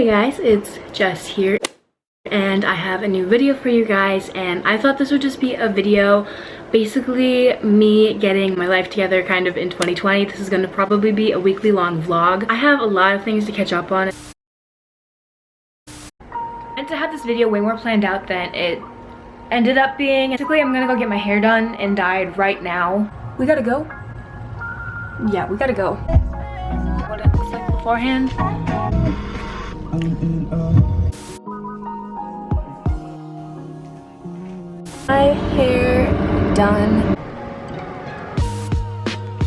Hey guys, it's Jess here, and I have a new video for you guys, and I thought this would just be a video basically me getting my life together kind of in 2020. This is going to probably be a weekly long vlog. I have a lot of things to catch up on, and to have this video way more planned out than it ended up being. Basically, I'm gonna go get my hair done and dyed right now. We gotta go? Yeah, we gotta go. What it looks like beforehand. My hair done.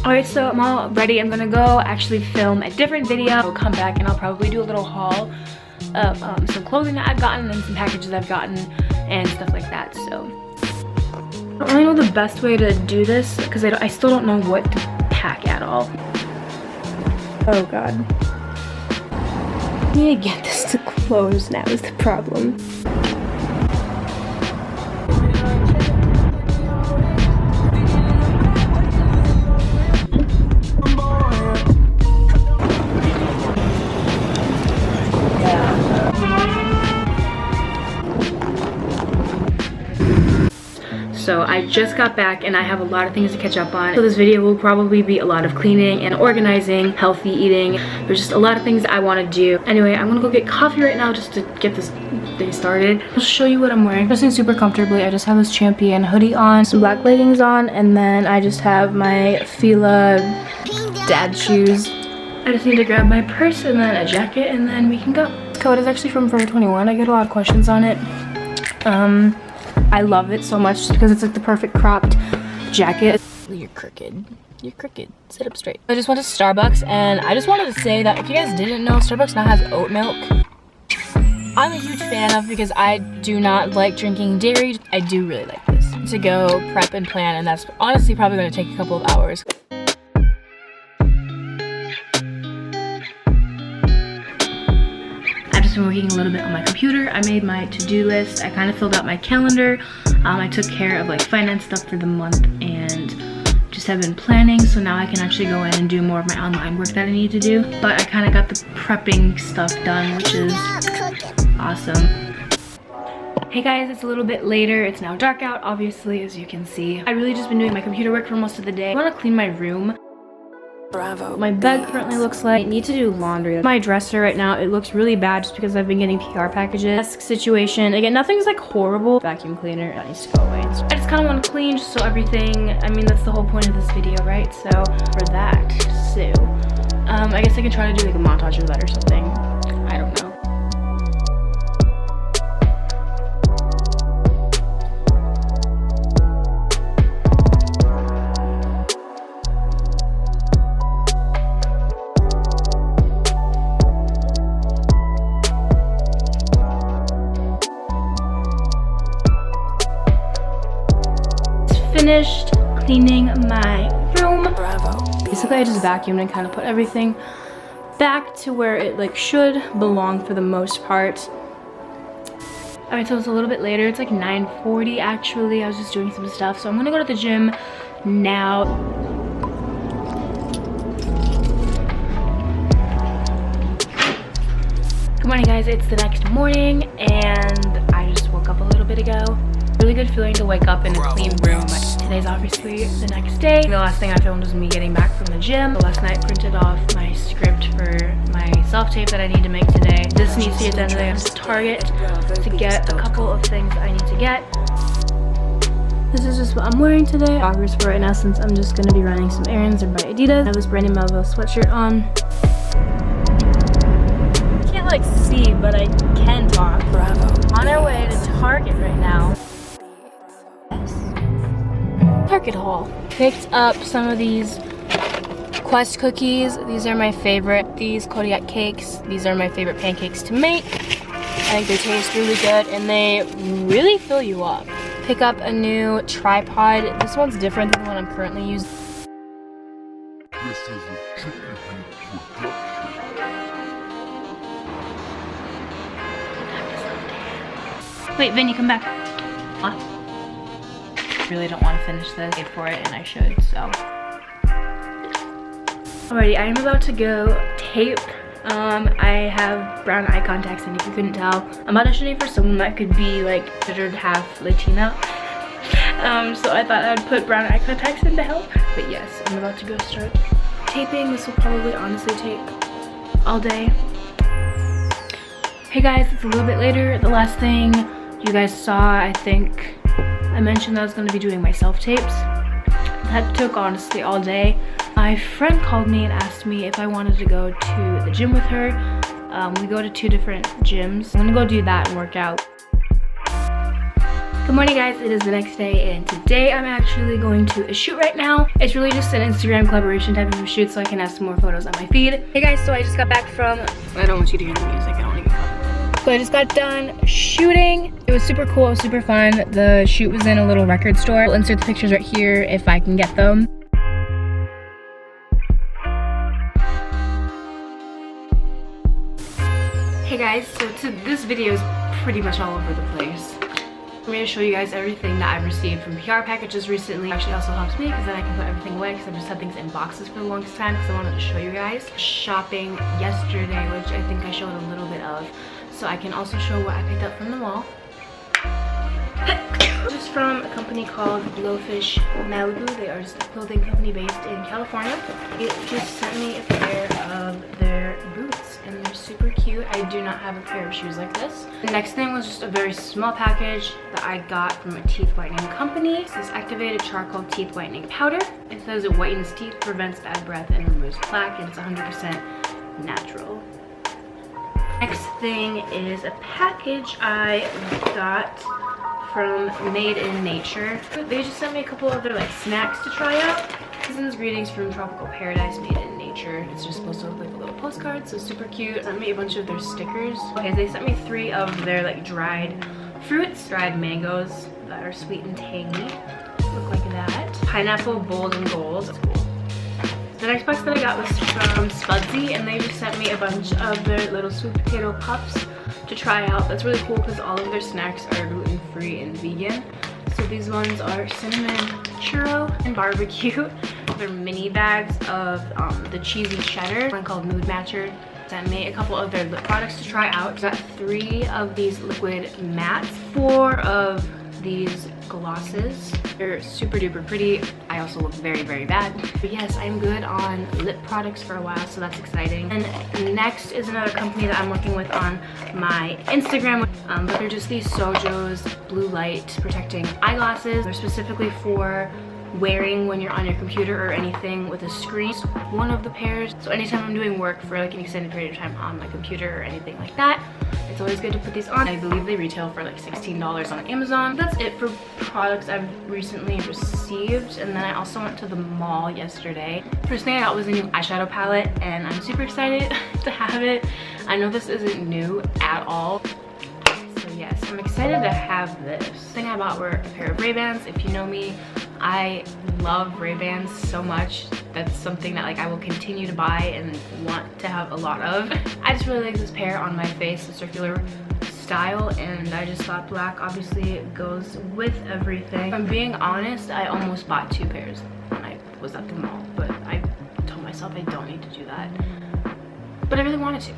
Alright, so I'm all ready. I'm gonna go actually film a different video. I'll come back and I'll probably do a little haul of some clothing that I've gotten and some packages I've gotten and stuff like that. So I don't really know the best way to do this because I still don't know what to pack at all. Oh god. I need to get this to close now is the problem. So I just got back and I have a lot of things to catch up on. So this video will probably be a lot of cleaning and organizing, healthy eating. There's just a lot of things I want to do. Anyway, I'm gonna go get coffee right now just to get this day started. I'll show you what I'm wearing. Dressing super comfortably. I just have this Champion hoodie on, some black leggings on, and then I just have my Fila dad shoes. I just need to grab my purse and then a jacket and then we can go. This coat is actually from Forever 21. I get a lot of questions on it. I love it so much because it's like the perfect cropped jacket. You're crooked. You're crooked. Sit up straight. I just went to Starbucks and I just wanted to say that if you guys didn't know, Starbucks now has oat milk. I'm a huge fan of because I do not like drinking dairy. I do really like this. To go prep and plan, and that's honestly probably going to take a couple of hours. Been working a little bit on my computer. I made my to-do list. I kind of filled out my calendar. I took care of like finance stuff for the month and just have been planning, so now I can actually go in and do more of my online work that I need to do. But I kind of got the prepping stuff done, which is awesome. Hey guys, it's a little bit later. It's now dark out, obviously, as you can see. I really just been doing my computer work for most of the day. I want to clean my room. Bravo. My bed currently looks like I need to do laundry. My dresser right now, it looks really bad just because I've been getting PR packages. Desk situation, again, nothing's like horrible. Vacuum cleaner, that needs to go away. So I just kind of want to clean just so everything, I mean, that's the whole point of this video, right? So for that, I guess I can try to do like a montage of that or something. I don't know. Finished cleaning my room. Bravo. Basically, I just vacuumed and kind of put everything back to where it like should belong for the most part. Alright, so it's a little bit later. It's like 9:40 actually. I was just doing some stuff, so I'm gonna go to the gym now. Good morning, guys. It's the next morning, and I just woke up a little bit ago. Really good feeling to wake up in a clean room. Today's obviously the next day. The last thing I filmed was me getting back from the gym. Last night I printed off my script for my self-tape that I need to make today. This needs to get done today. I'm to Target to get a couple of things I need to get. This is just what I'm wearing today. Joggers for right now since I'm just going to be running some errands or by Adidas. I have this Brandon Melville sweatshirt on. I can't like see, but I can talk. Bravo. On our way to Target right now. Target haul. Picked up some of these Quest cookies. These are my favorite. These Kodiak cakes. These are my favorite pancakes to make. I think they taste really good and they really fill you up. Pick up a new tripod. This one's different than the one I'm currently using. This is a chicken production. Wait, Vinny, come back. What? Really don't want to finish this. I paid for it and I should, so. Alrighty, I am about to go tape I have brown eye contacts, and if you couldn't tell, I'm auditioning for someone that could be like considered half Latina. So I thought I'd put brown eye contacts in to help. But yes, I'm about to go start taping. This will probably honestly take all day. Hey guys, it's a little bit later. The last thing you guys saw, I think I mentioned that I was going to be doing my self-tapes. That took honestly all day. My friend called me and asked me if I wanted to go to the gym with her. We go to 2 different gyms. I'm gonna go do that and work out. Good morning guys, it is the next day and today I'm actually going to a shoot right now. It's really just an Instagram collaboration type of a shoot so I can have some more photos on my feed. Hey guys, so I just got back from, I don't want you to hear the music, I don't want to get caught. So I just got done shooting. It was super cool, it was super fun. The shoot was in a little record store. I'll insert the pictures right here if I can get them. Hey guys, so this video is pretty much all over the place. I'm going to show you guys everything that I've received from PR packages recently. It actually also helps me because then I can put everything away because I've just had things in boxes for the longest time because I wanted to show you guys. Shopping yesterday, which I think I showed a little bit of. So I can also show what I picked up from the mall. Just from a company called Blowfish Malibu. They are just a clothing company based in California. It just sent me a pair of their boots and they're super cute. I do not have a pair of shoes like this. The next thing was just a very small package that I got from a teeth whitening company. It's this activated charcoal teeth whitening powder. It says it whitens teeth, prevents bad breath, and removes plaque, and it's 100% natural. Next thing is a package I got from Made in Nature. They just sent me a couple of their like snacks to try out. Season's greetings from Tropical Paradise, Made in Nature. It's just supposed to look like a little postcard, so super cute. They sent me a bunch of their stickers. Okay, they sent me 3 of their like dried fruits, dried mangoes that are sweet and tangy. Look like that. Pineapple, bold and gold. That's cool. The next box that I got was from Spudsy, and they just sent me a bunch of their little sweet potato puffs to try out. That's really cool because all of their snacks are gluten-free and vegan. So these ones are cinnamon churro and barbecue. They're mini bags of the cheesy cheddar, one called Mood Matcher. Sent me a couple of their lip products to try out. Got 3 of these liquid mattes, 4 of these glosses. They're super duper pretty. I also look very, very bad. But yes, I'm good on lip products for a while, so that's exciting. And next is another company that I'm working with on my Instagram. But they're just these Sojo's blue light protecting eyeglasses. They're specifically for wearing when you're on your computer or anything with a screen. One of the pairs. So anytime I'm doing work for like an extended period of time on my computer or anything like that, it's always good to put these on. I believe they retail for like $16 on Amazon. That's it for products I've recently received. And then I also went to the mall yesterday. First thing I got was a new eyeshadow palette and I'm super excited to have it. I know this isn't new at all. So yes, I'm excited to have this. The thing I bought were a pair of Ray-Bans. If you know me, I love Ray-Bans so much. That's something that like I will continue to buy and want to have a lot of. I just really like this pair on my face, the circular style, and I just thought black obviously goes with everything. If I'm being honest, I almost bought 2 pairs when I was at the mall, but I told myself I don't need to do that. But I really wanted to.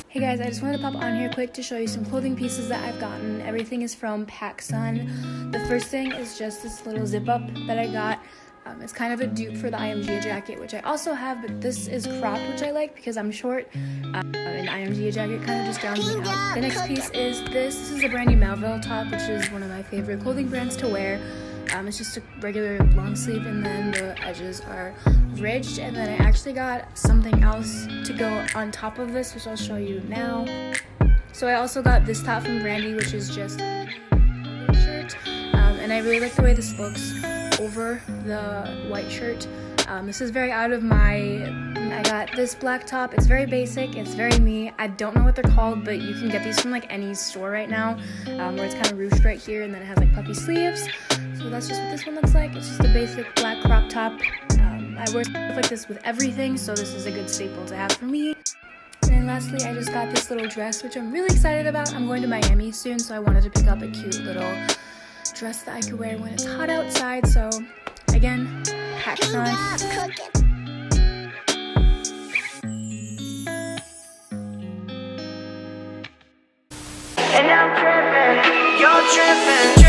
Hey guys, I just wanted to pop on here quick to show you some clothing pieces that I've gotten. Everything is from PacSun. The first thing is just this little zip up that I got. It's kind of a dupe for the IMG jacket, which I also have, but this is cropped, which I like because I'm short. An IMG jacket kind of just drowns me out. The next piece is this. This is a brand new Melville top, which is one of my favorite clothing brands to wear. It's just a regular long sleeve, and then the edges are ridged, and then I actually got something else to go on top of this, which I'll show you now. So I also got this top from Brandy, which is just a shirt, and I really like the way this looks over the white shirt. This is very out of I got this black top. It's very basic, it's very me. I don't know what they're called, but you can get these from like any store right now, where it's kind of ruched right here, and then it has like puffy sleeves. So that's just what this one looks like. It's just a basic black crop top. I wear stuff like this with everything, so this is a good staple to have for me. And then lastly, I just got this little dress, which I'm really excited about. I'm going to Miami soon, so I wanted to pick up a cute little dress that I could wear when it's hot outside. So again, PacSun. I'm tripping. You're tripping.